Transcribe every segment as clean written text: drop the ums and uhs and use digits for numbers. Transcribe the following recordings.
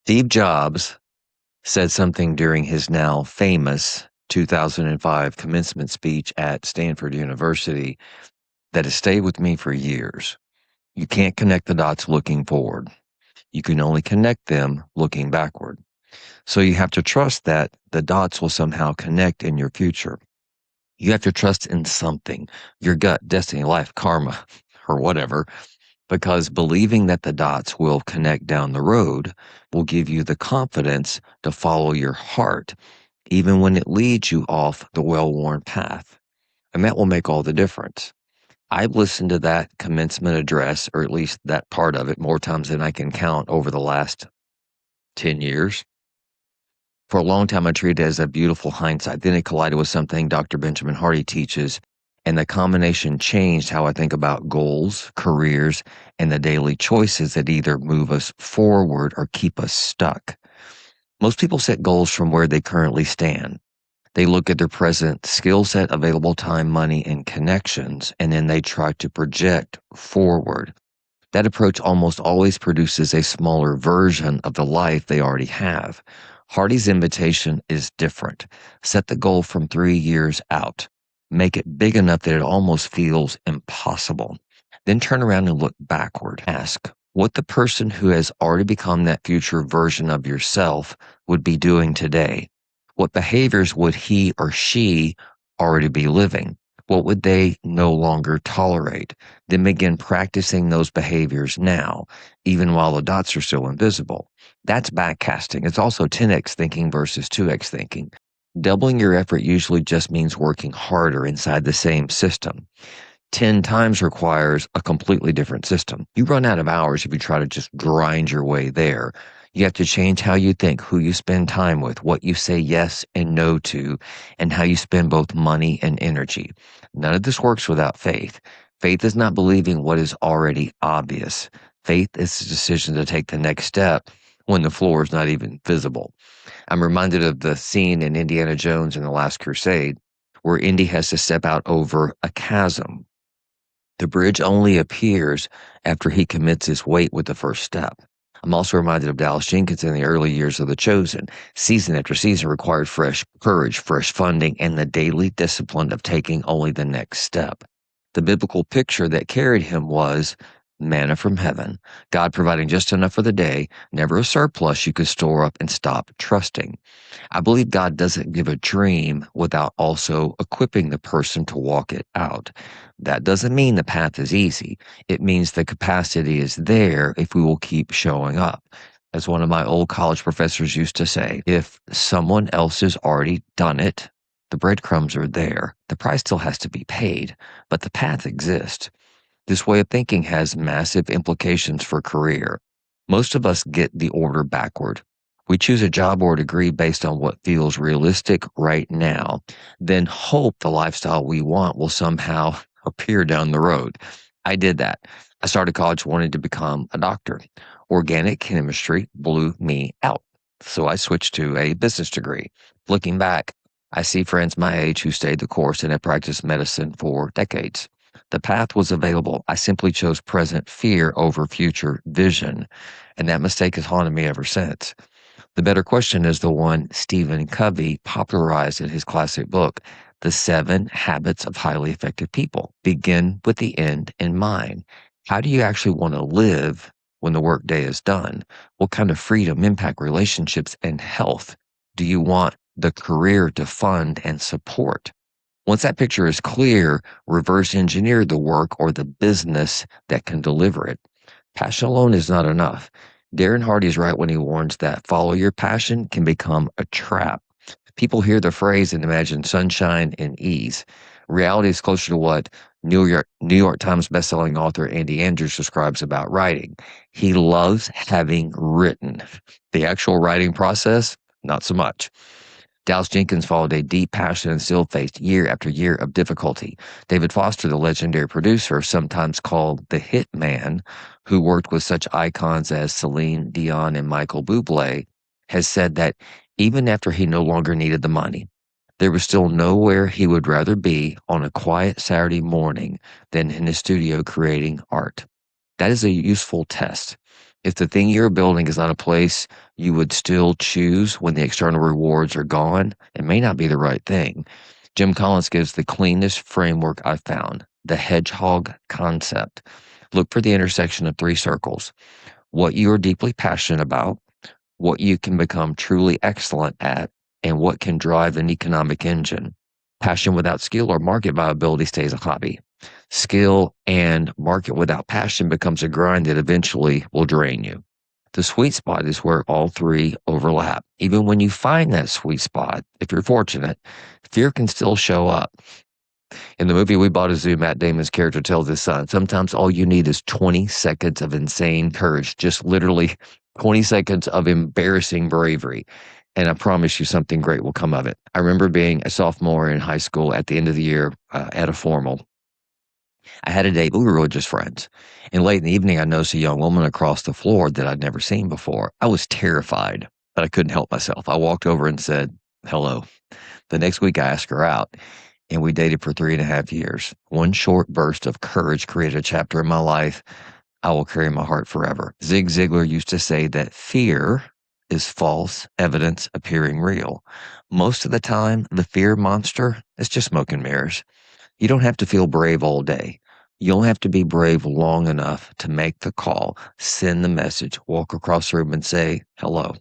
Steve Jobs said something during his now famous 2005 commencement speech at Stanford University that has stayed with me for years. You can't connect the dots looking forward. You can only connect them looking backward. So you have to trust that the dots will somehow connect in your future. You have to trust in something, your gut, destiny, life, karma, or whatever, because believing that the dots will connect down the road will give you the confidence to follow your heart, even when it leads you off the well-worn path. And that will make all the difference. I've listened to that commencement address, or at least that part of it, more times than I can count over the last 10 years. For a long time, I treated it as a beautiful hindsight. Then it collided with something Dr. Benjamin Hardy teaches, and the combination changed how I think about goals, careers, and the daily choices that either move us forward or keep us stuck. Most people set goals from where they currently stand. They look at their present skill set, available time, money, and connections, and then they try to project forward. That approach almost always produces a smaller version of the life they already have. Hardy's invitation is different. Set the goal from 3 years out. Make it big enough that it almost feels impossible. Then turn around and look backward. Ask what the person who has already become that future version of yourself would be doing today. What behaviors would he or she already be living? What would they no longer tolerate? Then begin practicing those behaviors now, even while the dots are still invisible. That's backcasting. It's also 10x thinking versus 2x thinking. Doubling your effort usually just means working harder inside the same system. 10 times requires a completely different system. You run out of hours if you try to just grind your way there. You have to change how you think, who you spend time with, what you say yes and no to, and how you spend both money and energy. None of this works without faith. Faith is not believing what is already obvious. Faith is the decision to take the next step when the floor is not even visible. I'm reminded of the scene in Indiana Jones and the Last Crusade where Indy has to step out over a chasm. The bridge only appears after he commits his weight with the first step. I'm also reminded of Dallas Jenkins in the early years of The Chosen. Season after season required fresh courage, fresh funding, and the daily discipline of taking only the next step. The biblical picture that carried him was manna from heaven, God providing just enough for the day, never a surplus you could store up and stop trusting. I believe God doesn't give a dream without also equipping the person to walk it out. That doesn't mean the path is easy. It means the capacity is there if we will keep showing up. As one of my old college professors used to say, if someone else has already done it, the breadcrumbs are there. The price still has to be paid, but the path exists. This way of thinking has massive implications for career. Most of us get the order backward. We choose a job or a degree based on what feels realistic right now, then hope the lifestyle we want will somehow appear down the road. I did that. I started college wanting to become a doctor. Organic chemistry blew me out. So I switched to a business degree. Looking back, I see friends my age who stayed the course and have practiced medicine for decades. The path was available. I simply chose present fear over future vision. And that mistake has haunted me ever since. The better question is the one Stephen Covey popularized in his classic book, The 7 Habits of Highly Effective People. Begin with the end in mind. How do you actually want to live when the workday is done? What kind of freedom, impact, relationships, and health do you want the career to fund and support? Once that picture is clear, reverse engineer the work or the business that can deliver it. Passion alone is not enough. Darren Hardy is right when he warns that follow your passion can become a trap. People hear the phrase and imagine sunshine and ease. Reality is closer to what New York Times bestselling author Andy Andrews describes about writing. He loves having written. The actual writing process, not so much. Dallas Jenkins followed a deep passion and still faced year after year of difficulty. David Foster, the legendary producer, sometimes called the hit man, who worked with such icons as Celine Dion and Michael Bublé, has said that even after he no longer needed the money, there was still nowhere he would rather be on a quiet Saturday morning than in his studio creating art. That is a useful test. If the thing you're building is not a place you would still choose when the external rewards are gone, it may not be the right thing. Jim Collins gives the cleanest framework I've found: the hedgehog concept. Look for the intersection of three circles: what you are deeply passionate about, what you can become truly excellent at, and what can drive an economic engine. Passion without skill or market viability stays a hobby. Skill and market without passion becomes a grind that eventually will drain you. The sweet spot is where all three overlap. Even when you find that sweet spot, if you're fortunate, fear can still show up. In the movie We Bought a Zoo, Matt Damon's character tells his son, sometimes all you need is 20 seconds of insane courage, just literally 20 seconds of embarrassing bravery. And I promise you something great will come of it. I remember being a sophomore in high school at the end of the year at a formal. I had a date, but we were really just friends. And late in the evening, I noticed a young woman across the floor that I'd never seen before. I was terrified, but I couldn't help myself. I walked over and said, hello. The next week, I asked her out, and we dated for 3.5 years. One short burst of courage created a chapter in my life I will carry in my heart forever. Zig Ziglar used to say that fear is false evidence appearing real. Most of the time, the fear monster is just smoke and mirrors. You don't have to feel brave all day. You only have to be brave long enough to make the call, send the message, walk across the room and say hello,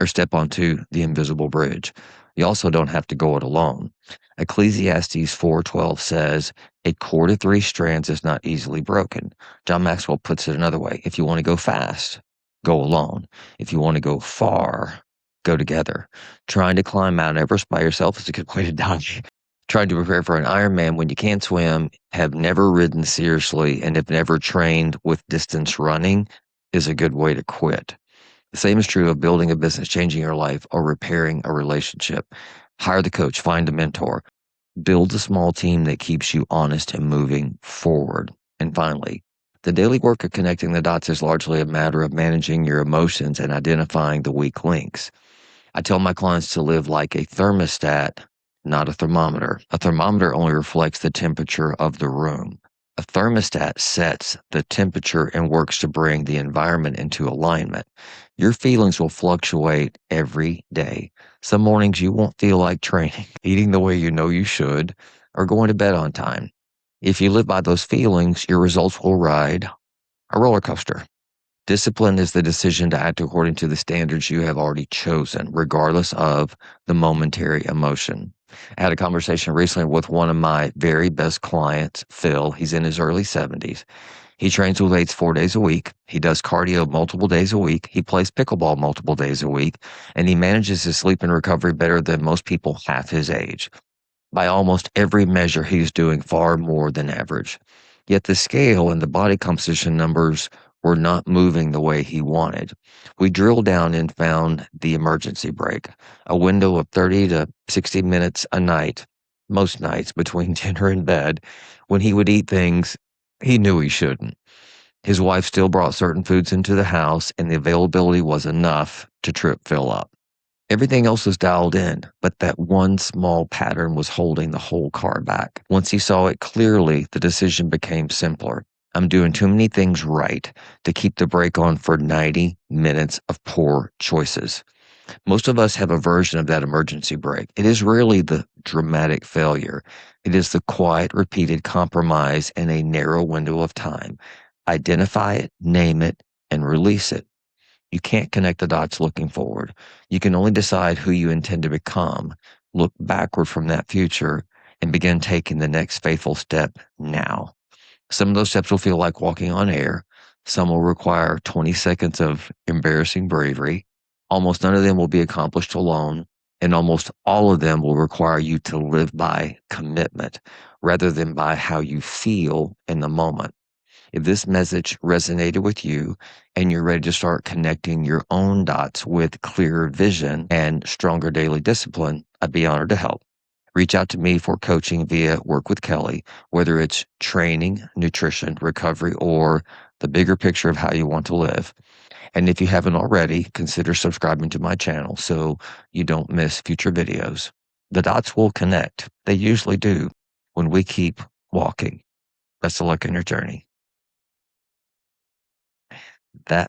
or step onto the invisible bridge. You also don't have to go it alone. Ecclesiastes 4:12 says, a cord of three strands is not easily broken. John Maxwell puts it another way: if you want to go fast, go alone. If you want to go far, go together. Trying to climb Mount Everest by yourself is a good way to die. Trying to prepare for an Ironman when you can't swim, have never ridden seriously, and have never trained with distance running is a good way to quit. The same is true of building a business, changing your life, or repairing a relationship. Hire the coach, find a mentor, build a small team that keeps you honest and moving forward. And finally, the daily work of connecting the dots is largely a matter of managing your emotions and identifying the weak links. I tell my clients to live like a thermostat, not a thermometer. A thermometer only reflects the temperature of the room. A thermostat sets the temperature and works to bring the environment into alignment. Your feelings will fluctuate every day. Some mornings you won't feel like training, eating the way you know you should, or going to bed on time. If you live by those feelings, your results will ride a roller coaster. Discipline is the decision to act according to the standards you have already chosen, regardless of the momentary emotion. I had a conversation recently with one of my very best clients, Phil. He's in his early 70s. He trains with weights 4 days a week. He does cardio multiple days a week. He plays pickleball multiple days a week. And he manages his sleep and recovery better than most people half his age. By almost every measure, he's doing far more than average. Yet the scale and the body composition numbers were not moving the way he wanted. We drilled down and found the emergency brake, a window of 30 to 60 minutes a night, most nights between dinner and bed, when he would eat things he knew he shouldn't. His wife still brought certain foods into the house, and the availability was enough to trip Phil up. Everything else was dialed in, but that one small pattern was holding the whole car back. Once he saw it clearly, the decision became simpler. I'm doing too many things right to keep the brake on for 90 minutes of poor choices. Most of us have a version of that emergency brake. It is rarely the dramatic failure. It is the quiet, repeated compromise in a narrow window of time. Identify it, name it, and release it. You can't connect the dots looking forward. You can only decide who you intend to become. Look backward from that future and begin taking the next faithful step now. Some of those steps will feel like walking on air. Some will require 20 seconds of embarrassing bravery. Almost none of them will be accomplished alone. And almost all of them will require you to live by commitment rather than by how you feel in the moment. If this message resonated with you and you're ready to start connecting your own dots with clearer vision and stronger daily discipline, I'd be honored to help. Reach out to me for coaching via Work with Kelly, whether it's training, nutrition, recovery, or the bigger picture of how you want to live. And if you haven't already, consider subscribing to my channel so you don't miss future videos. The dots will connect. They usually do when we keep walking. Best of luck in your journey. That